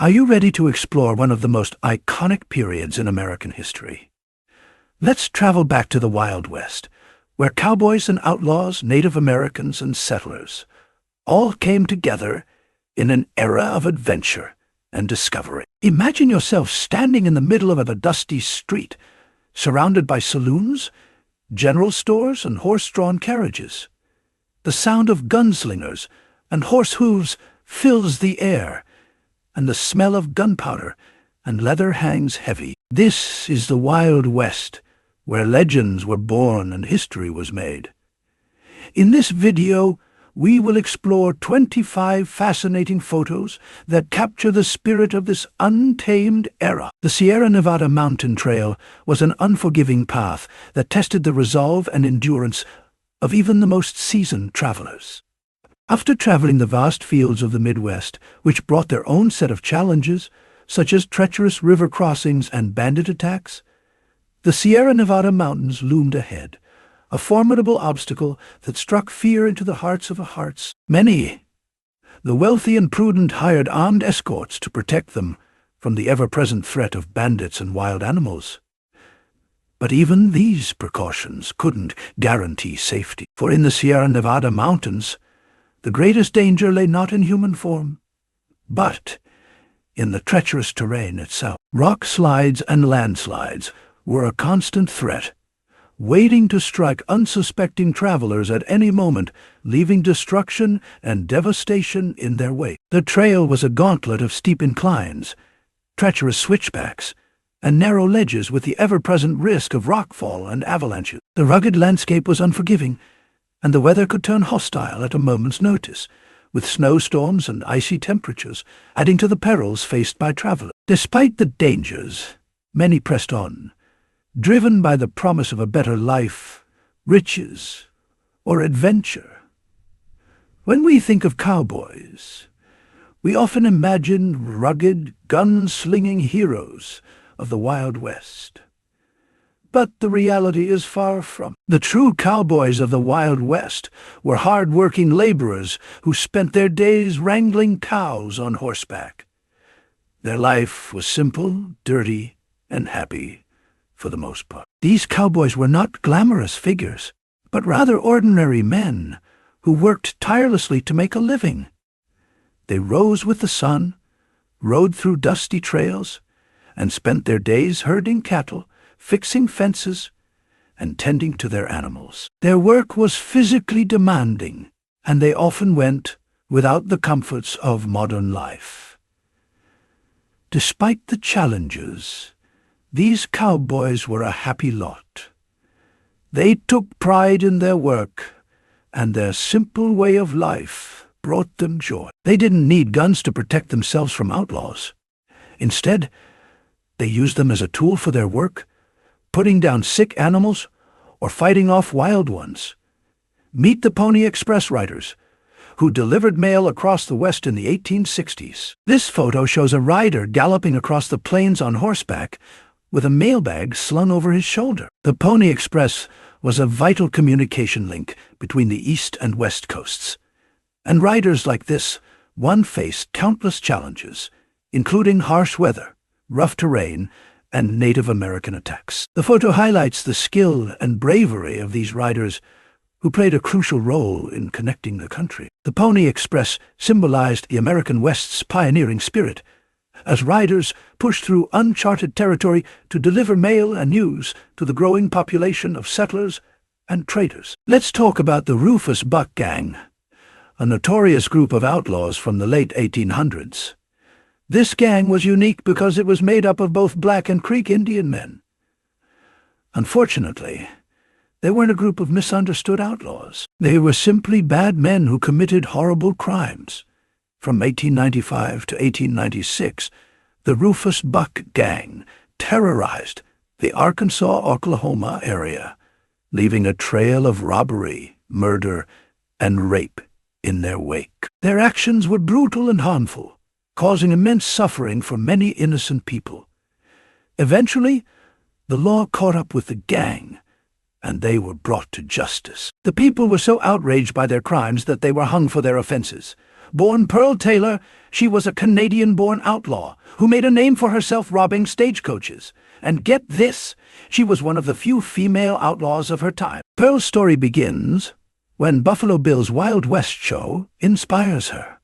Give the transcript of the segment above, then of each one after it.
Are you ready to explore one of the most iconic periods in American history? Let's travel back to the Wild West, where cowboys and outlaws, Native Americans and settlers, all came together in an era of adventure and discovery. Imagine yourself standing in the middle of a dusty street, surrounded by saloons, general stores, and horse-drawn carriages. The sound of gunslingers and horse hooves fills the air, and the smell of gunpowder and leather hangs heavy. This is the Wild West, where legends were born and history was made. In this video, we will explore 25 fascinating photos that capture the spirit of this untamed era. The Sierra Nevada Mountain Trail was an unforgiving path that tested the resolve and endurance of even the most seasoned travelers. After traveling the vast fields of the Midwest, which brought their own set of challenges, such as treacherous river crossings and bandit attacks, the Sierra Nevada mountains loomed ahead, a formidable obstacle that struck fear into the hearts of hearts. Many, the wealthy and prudent, hired armed escorts to protect them from the ever-present threat of bandits and wild animals. But even these precautions couldn't guarantee safety, for in the Sierra Nevada mountains, the greatest danger lay not in human form, but in the treacherous terrain itself. Rock slides and landslides were a constant threat, waiting to strike unsuspecting travelers at any moment, leaving destruction and devastation in their wake. The trail was a gauntlet of steep inclines, treacherous switchbacks, and narrow ledges with the ever-present risk of rockfall and avalanches. The rugged landscape was unforgiving, and the weather could turn hostile at a moment's notice, with snowstorms and icy temperatures adding to the perils faced by travelers. Despite the dangers, many pressed on, driven by the promise of a better life, riches, or adventure. When we think of cowboys, we often imagine rugged, gun-slinging heroes of the Wild West. But the reality is far from. The true cowboys of the Wild West were hard-working laborers who spent their days wrangling cows on horseback. Their life was simple, dirty, and happy, for the most part. These cowboys were not glamorous figures, but rather ordinary men who worked tirelessly to make a living. They rose with the sun, rode through dusty trails, and spent their days herding cattle, fixing fences, and tending to their animals. Their work was physically demanding, and they often went without the comforts of modern life. Despite the challenges, these cowboys were a happy lot. They took pride in their work, and their simple way of life brought them joy. They didn't need guns to protect themselves from outlaws. Instead, they used them as a tool for their work, putting down sick animals or fighting off wild ones. Meet the Pony Express riders, who delivered mail across the West in the 1860s. This photo shows a rider galloping across the plains on horseback with a mailbag slung over his shoulder. The Pony Express was a vital communication link between the East and West coasts, and riders like this one faced countless challenges, including harsh weather, rough terrain, and Native American attacks. The photo highlights the skill and bravery of these riders who played a crucial role in connecting the country. The Pony Express symbolized the American West's pioneering spirit, as riders pushed through uncharted territory to deliver mail and news to the growing population of settlers and traders. Let's talk about the Rufus Buck Gang, a notorious group of outlaws from the late 1800s. This gang was unique because it was made up of both Black and Creek Indian men. Unfortunately, they weren't a group of misunderstood outlaws. They were simply bad men who committed horrible crimes. From 1895 to 1896, the Rufus Buck Gang terrorized the Arkansas-Oklahoma area, leaving a trail of robbery, murder, and rape in their wake. Their actions were brutal and harmful, causing immense suffering for many innocent people. Eventually, the law caught up with the gang, and they were brought to justice. The people were so outraged by their crimes that they were hung for their offenses, Born Pearl Taylor, she was a Canadian-born outlaw who made a name for herself robbing stagecoaches. And get this, she was one of the few female outlaws of her time. Pearl's story begins when Buffalo Bill's Wild West show inspires her.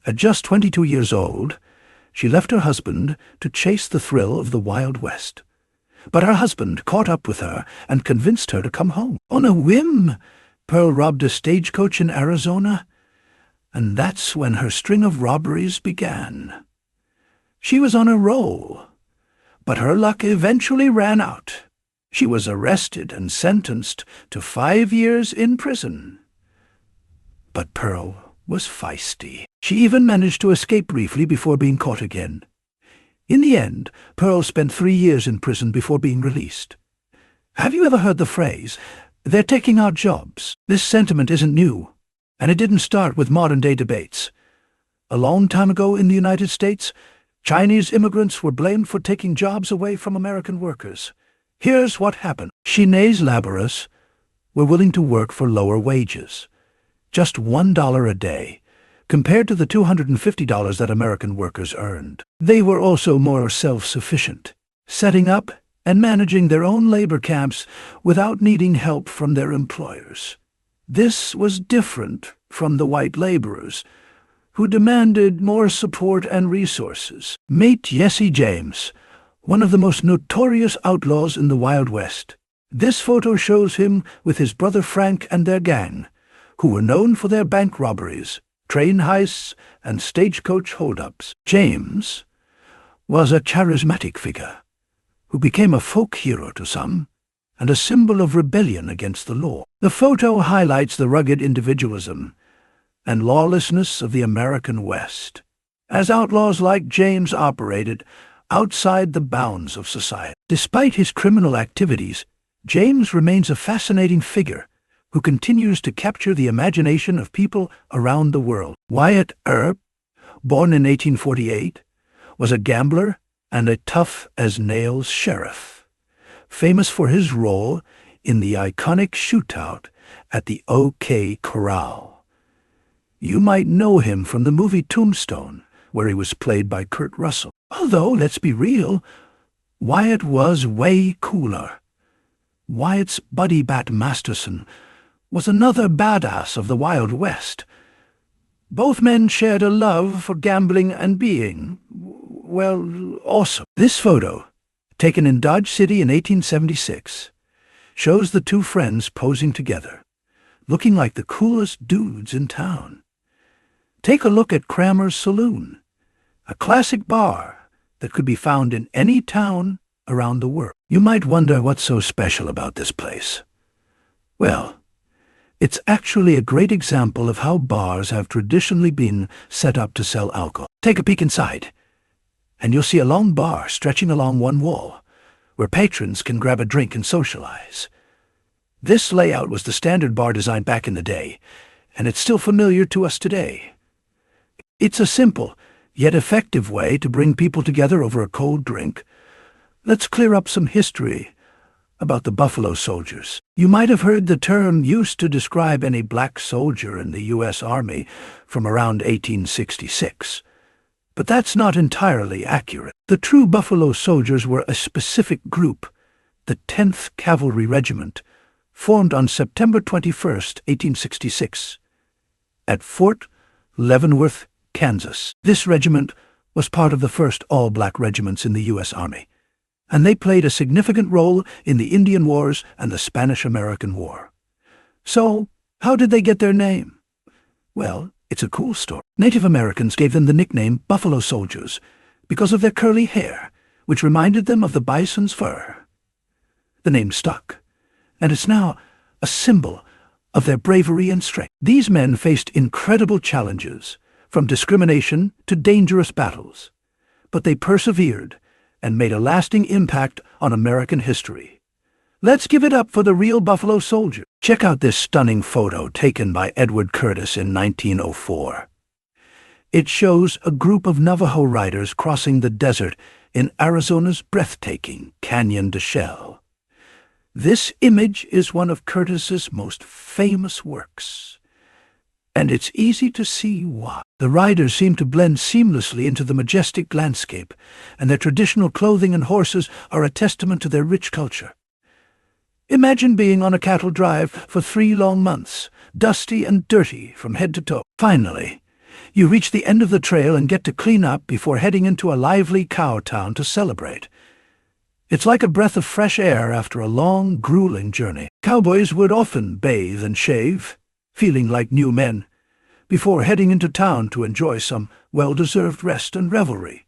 At just 22 years old, she left her husband to chase the thrill of the Wild West. But her husband caught up with her and convinced her to come home. On a whim, Pearl robbed a stagecoach in Arizona, and that's when her string of robberies began. She was on a roll, but her luck eventually ran out. She was arrested and sentenced to 5 years in prison. But Pearl was feisty. She even managed to escape briefly before being caught again. In the end, Pearl spent 3 years in prison before being released. Have you ever heard the phrase, "They're taking our jobs"? This sentiment isn't new, and it didn't start with modern-day debates. A long time ago in the United States, Chinese immigrants were blamed for taking jobs away from American workers. Here's what happened. Chinese laborers were willing to work for lower wages, just $1 a day, compared to the $250 that American workers earned. They were also more self-sufficient, setting up and managing their own labor camps without needing help from their employers. This was different from the white laborers, who demanded more support and resources. Meet Jesse James, one of the most notorious outlaws in the Wild West. This photo shows him with his brother Frank and their gang, who were known for their bank robberies, train heists, and stagecoach holdups. James was a charismatic figure who became a folk hero to some and a symbol of rebellion against the law. The photo highlights the rugged individualism and lawlessness of the American West, as outlaws like James operated outside the bounds of society. Despite his criminal activities, James remains a fascinating figure who continues to capture the imagination of people around the world. Wyatt Earp, born in 1848, was a gambler and a tough-as-nails sheriff, famous for his role in the iconic shootout at the OK Corral. You might know him from the movie Tombstone, where he was played by Kurt Russell. Although, let's be real, Wyatt was way cooler. Wyatt's buddy Bat Masterson was another badass of the Wild West. Both men shared a love for gambling and being, well, awesome. This photo, taken in Dodge City in 1876, shows the two friends posing together, looking like the coolest dudes in town. Take a look at Kramer's Saloon, a classic bar that could be found in any town around the world. You might wonder what's so special about this place. Well, it's actually a great example of how bars have traditionally been set up to sell alcohol. Take a peek inside, and you'll see a long bar stretching along one wall, where patrons can grab a drink and socialize. This layout was the standard bar design back in the day, and it's still familiar to us today. It's a simple, yet effective way to bring people together over a cold drink. Let's clear up some history about the Buffalo Soldiers. You might have heard the term used to describe any black soldier in the U.S. Army from around 1866. But that's not entirely accurate. The true Buffalo Soldiers were a specific group, the 10th Cavalry Regiment, formed on September 21st, 1866, at Fort Leavenworth, Kansas. This regiment was part of the first all-black regiments in the U.S. Army, and they played a significant role in the Indian Wars and the Spanish-American War. So, how did they get their name? Well, it's a cool story. Native Americans gave them the nickname Buffalo Soldiers because of their curly hair, which reminded them of the bison's fur. The name stuck, and it's now a symbol of their bravery and strength. These men faced incredible challenges, from discrimination to dangerous battles, but they persevered and made a lasting impact on American history. Let's give it up for the real Buffalo Soldier. Check out this stunning photo taken by Edward Curtis in 1904. It shows a group of Navajo riders crossing the desert in Arizona's breathtaking Canyon de Shell. This image is one of Curtis's most famous works, And it's easy to see why. The riders seem to blend seamlessly into the majestic landscape, and their traditional clothing and horses are a testament to their rich culture. Imagine being on a cattle drive for 3 long months, dusty and dirty from head to toe. Finally, you reach the end of the trail and get to clean up before heading into a lively cow town to celebrate. It's like a breath of fresh air after a long, grueling journey. Cowboys would often bathe and shave, feeling like new men, before heading into town to enjoy some well-deserved rest and revelry.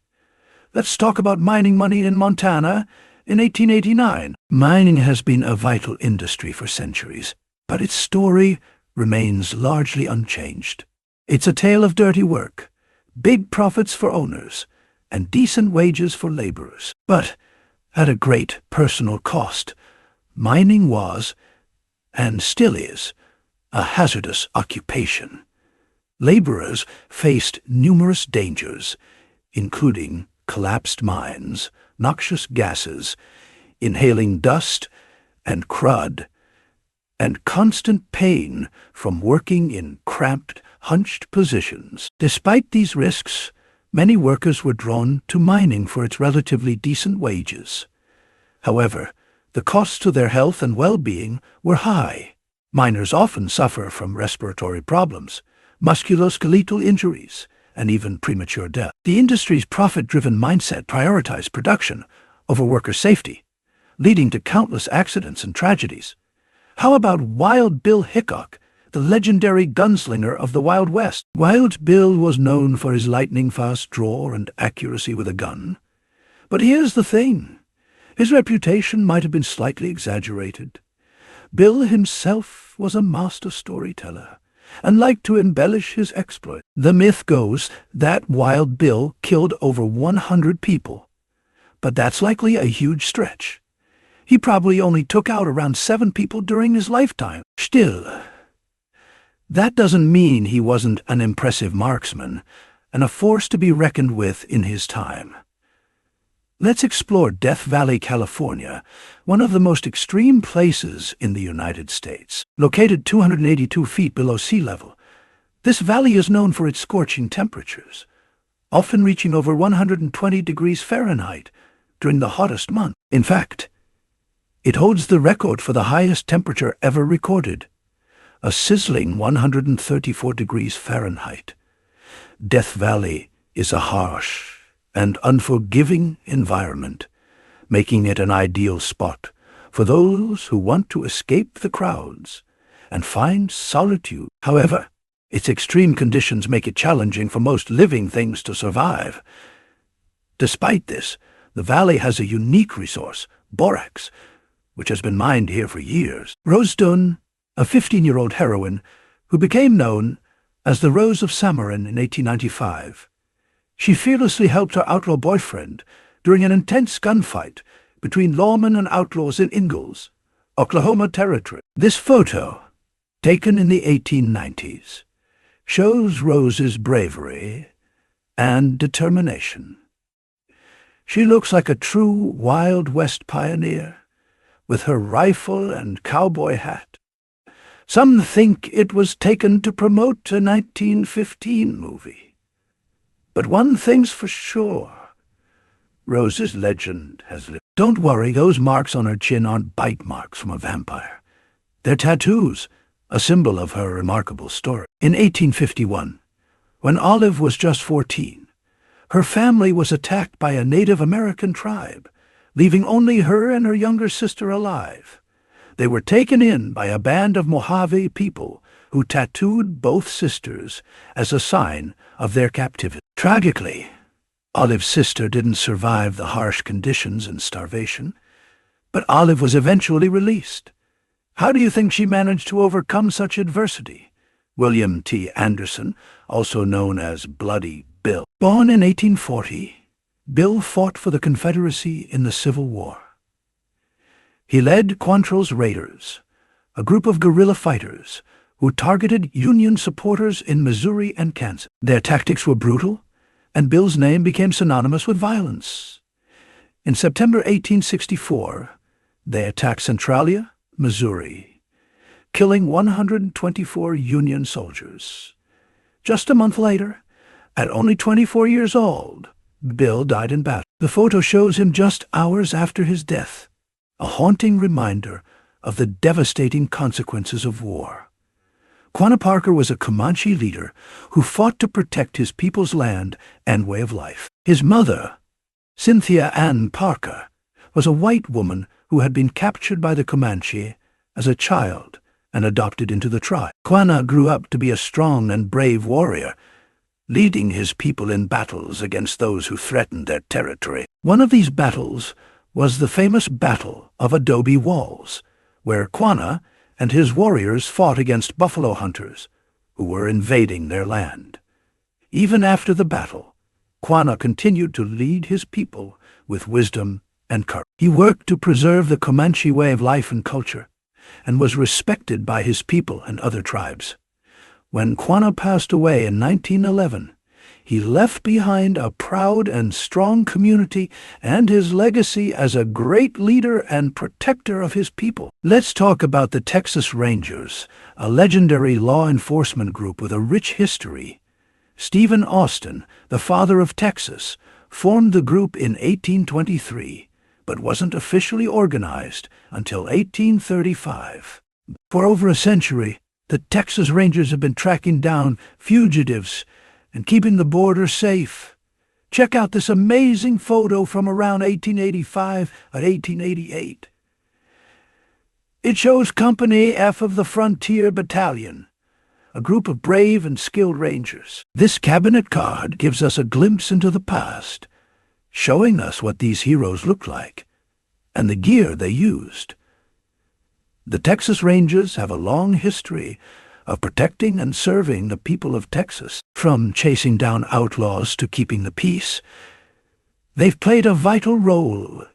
Let's talk about mining money in Montana in 1889. Mining has been a vital industry for centuries, but its story remains largely unchanged. It's a tale of dirty work, big profits for owners, and decent wages for laborers. But at a great personal cost, mining was, and still is, a hazardous occupation. Laborers faced numerous dangers, including collapsed mines, noxious gases, inhaling dust and crud, and constant pain from working in cramped, hunched positions. Despite these risks, many workers were drawn to mining for its relatively decent wages. However, the costs to their health and well-being were high. Miners often suffer from respiratory problems, musculoskeletal injuries, and even premature death. The industry's profit-driven mindset prioritized production over worker safety, leading to countless accidents and tragedies. How about Wild Bill Hickok, the legendary gunslinger of the Wild West? Wild Bill was known for his lightning-fast draw and accuracy with a gun. But here's the thing. His reputation might have been slightly exaggerated. Bill himself was a master storyteller and liked to embellish his exploit. The myth goes that Wild Bill killed over 100 people, but that's likely a huge stretch. He probably only took out around 7 people during his lifetime. Still, that doesn't mean he wasn't an impressive marksman and a force to be reckoned with in his time. Let's explore Death Valley, California, one of the most extreme places in the United States. Located 282 feet below sea level, this valley is known for its scorching temperatures, often reaching over 120 degrees Fahrenheit during the hottest month. In fact, it holds the record for the highest temperature ever recorded, a sizzling 134 degrees Fahrenheit. Death Valley is a harsh and unforgiving environment, making it an ideal spot for those who want to escape the crowds and find solitude. However, its extreme conditions make it challenging for most living things to survive. Despite this, the valley has a unique resource, borax, which has been mined here for years. Rose Dunn, a 15-year-old heroine who became known as the Rose of Samarin in 1895. She fearlessly helped her outlaw boyfriend during an intense gunfight between lawmen and outlaws in Ingalls, Oklahoma Territory. This photo, taken in the 1890s, shows Rose's bravery and determination. She looks like a true Wild West pioneer, with her rifle and cowboy hat. Some think it was taken to promote a 1915 movie. But one thing's for sure, Rose's legend has lived. Don't worry, those marks on her chin aren't bite marks from a vampire. They're tattoos, a symbol of her remarkable story. In 1851, when Olive was just 14, her family was attacked by a Native American tribe, leaving only her and her younger sister alive. They were taken in by a band of Mojave people who tattooed both sisters as a sign of their captivity. Tragically, Olive's sister didn't survive the harsh conditions and starvation, but Olive was eventually released. How do you think she managed to overcome such adversity? William T. Anderson, also known as Bloody Bill. Born in 1840, Bill fought for the Confederacy in the Civil War. He led Quantrill's Raiders, a group of guerrilla fighters who targeted Union supporters in Missouri and Kansas. Their tactics were brutal, and Bill's name became synonymous with violence. In September 1864, they attacked Centralia, Missouri, killing 124 Union soldiers. Just a month later, at only 24 years old, Bill died in battle. The photo shows him just hours after his death, a haunting reminder of the devastating consequences of war. Quanah Parker was a Comanche leader who fought to protect his people's land and way of life. His mother, Cynthia Ann Parker, was a white woman who had been captured by the Comanche as a child and adopted into the tribe. Quanah grew up to be a strong and brave warrior, leading his people in battles against those who threatened their territory. One of these battles was the famous Battle of Adobe Walls, where Quanah and his warriors fought against buffalo hunters who were invading their land. Even after the battle, Quanah continued to lead his people with wisdom and courage. He worked to preserve the Comanche way of life and culture, and was respected by his people and other tribes. When Quanah passed away in 1911, he left behind a proud and strong community and his legacy as a great leader and protector of his people. Let's talk about the Texas Rangers, a legendary law enforcement group with a rich history. Stephen Austin, the father of Texas, formed the group in 1823, but wasn't officially organized until 1835. For over a century, the Texas Rangers have been tracking down fugitives and keeping the border safe. Check out this amazing photo from around 1885 and 1888. It shows Company F of the Frontier Battalion, a group of brave and skilled rangers. This cabinet card gives us a glimpse into the past, showing us what these heroes looked like and the gear they used. The Texas Rangers have a long history of protecting and serving the people of Texas. From chasing down outlaws to keeping the peace, they've played a vital role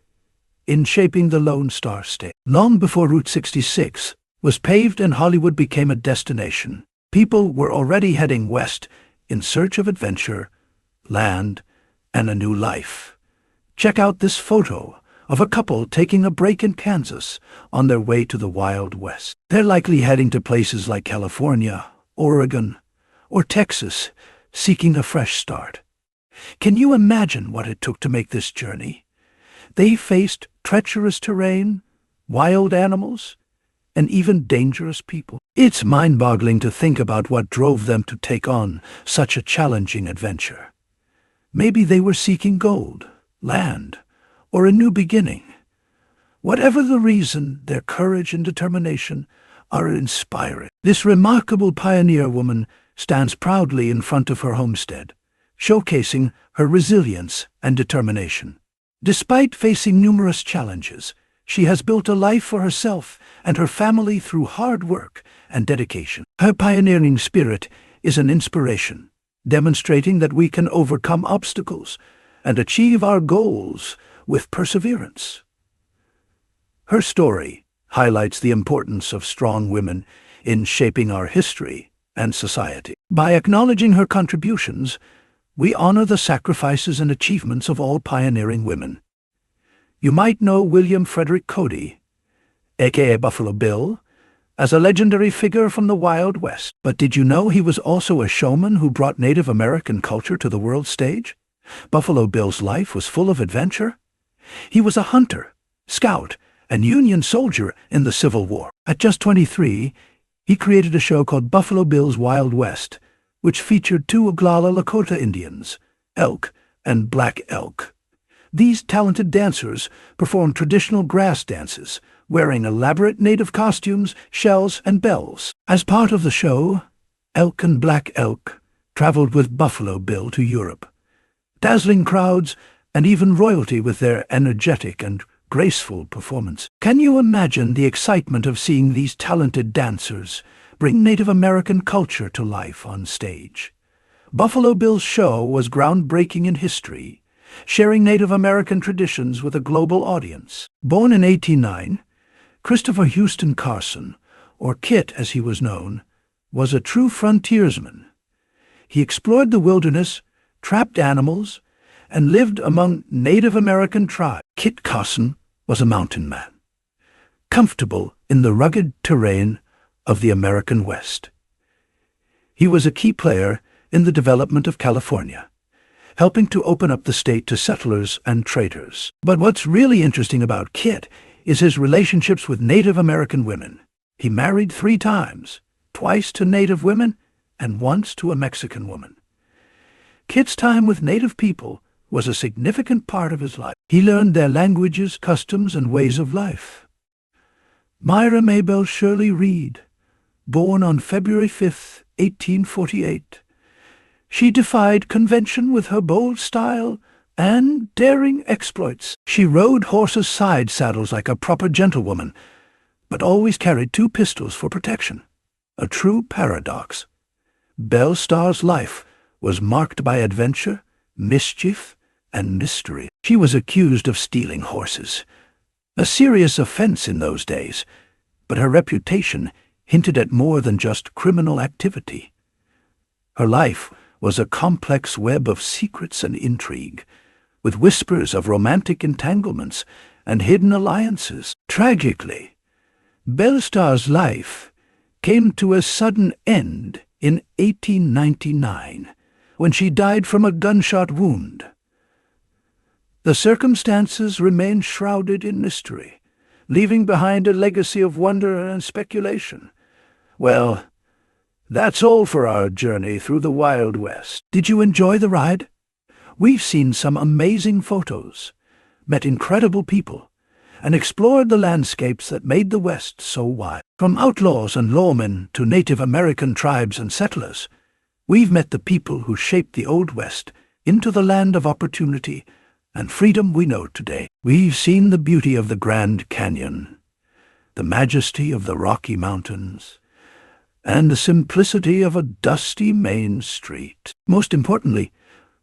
in shaping the Lone Star State. Long before Route 66 was paved and Hollywood became a destination, people were already heading west in search of adventure, land, and a new life. Check out this photo of a couple taking a break in Kansas on their way to the Wild West. They're likely heading to places like California, Oregon, or Texas, seeking a fresh start. Can you imagine what it took to make this journey? They faced treacherous terrain, wild animals, and even dangerous people. It's mind-boggling to think about what drove them to take on such a challenging adventure. Maybe they were seeking gold, land, or a new beginning. Whatever the reason, their courage and determination are inspiring. This remarkable pioneer woman stands proudly in front of her homestead, showcasing her resilience and determination. Despite facing numerous challenges, she has built a life for herself and her family through hard work and dedication. Her pioneering spirit is an inspiration, demonstrating that we can overcome obstacles and achieve our goals with perseverance. Her story highlights the importance of strong women in shaping our history and society. By acknowledging her contributions, we honor the sacrifices and achievements of all pioneering women. You might know William Frederick Cody, aka Buffalo Bill, as a legendary figure from the Wild West. But did you know he was also a showman who brought Native American culture to the world stage? Buffalo Bill's life was full of adventure. He was a hunter, scout, and Union soldier in the Civil War. At just 23, he created a show called Buffalo Bill's Wild West, which featured two Oglala Lakota Indians, Elk and Black Elk. These talented dancers performed traditional grass dances, wearing elaborate native costumes, shells, and bells. As part of the show, Elk and Black Elk traveled with Buffalo Bill to Europe, dazzling crowds and even royalty with their energetic and graceful performance. Can you imagine the excitement of seeing these talented dancers bring Native American culture to life on stage? Buffalo Bill's show was groundbreaking in history, sharing Native American traditions with a global audience. Born in 1809, Christopher Houston Carson, or Kit as he was known, was a true frontiersman. He explored the wilderness, trapped animals, and lived among Native American tribes. Kit Carson was a mountain man, comfortable in the rugged terrain of the American West. He was a key player in the development of California, helping to open up the state to settlers and traders. But what's really interesting about Kit is his relationships with Native American women. He married 3 times, twice to Native women and once to a Mexican woman. Kit's time with Native people was a significant part of his life. He learned their languages, customs, and ways of life. Myra Mabel Shirley Reed, born on February 5, 1848. She defied convention with her bold style and daring exploits. She rode horses' side saddles like a proper gentlewoman, but always carried 2 pistols for protection. A true paradox. Belle Starr's life was marked by adventure, mischief, and mystery. She was accused of stealing horses, a serious offense in those days, but her reputation hinted at more than just criminal activity. Her life was a complex web of secrets and intrigue, with whispers of romantic entanglements and hidden alliances. Tragically, Belle Starr's life came to a sudden end in 1899, when she died from a gunshot wound. The circumstances remain shrouded in mystery, leaving behind a legacy of wonder and speculation. Well, that's all for our journey through the Wild West. Did you enjoy the ride? We've seen some amazing photos, met incredible people, and explored the landscapes that made the West so wild. From outlaws and lawmen to Native American tribes and settlers, we've met the people who shaped the Old West into the land of opportunity and freedom we know today. We've seen the beauty of the Grand Canyon, the majesty of the Rocky Mountains, and the simplicity of a dusty Main Street. Most importantly,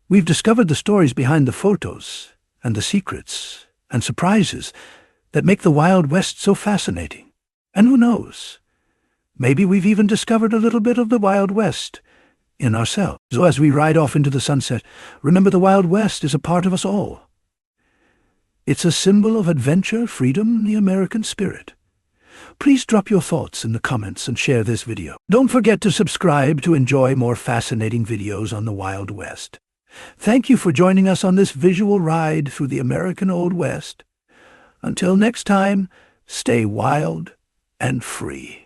we've discovered the stories behind the photos and the secrets and surprises that make the Wild West so fascinating. And who knows, maybe we've even discovered a little bit of the Wild West in ourselves. So as we ride off into the sunset, remember the Wild West is a part of us all. It's a symbol of adventure, freedom, the American spirit. Please drop your thoughts in the comments and share this video. Don't forget to subscribe to enjoy more fascinating videos on the Wild West. Thank you for joining us on this visual ride through the American Old West. Until next time, stay wild and free.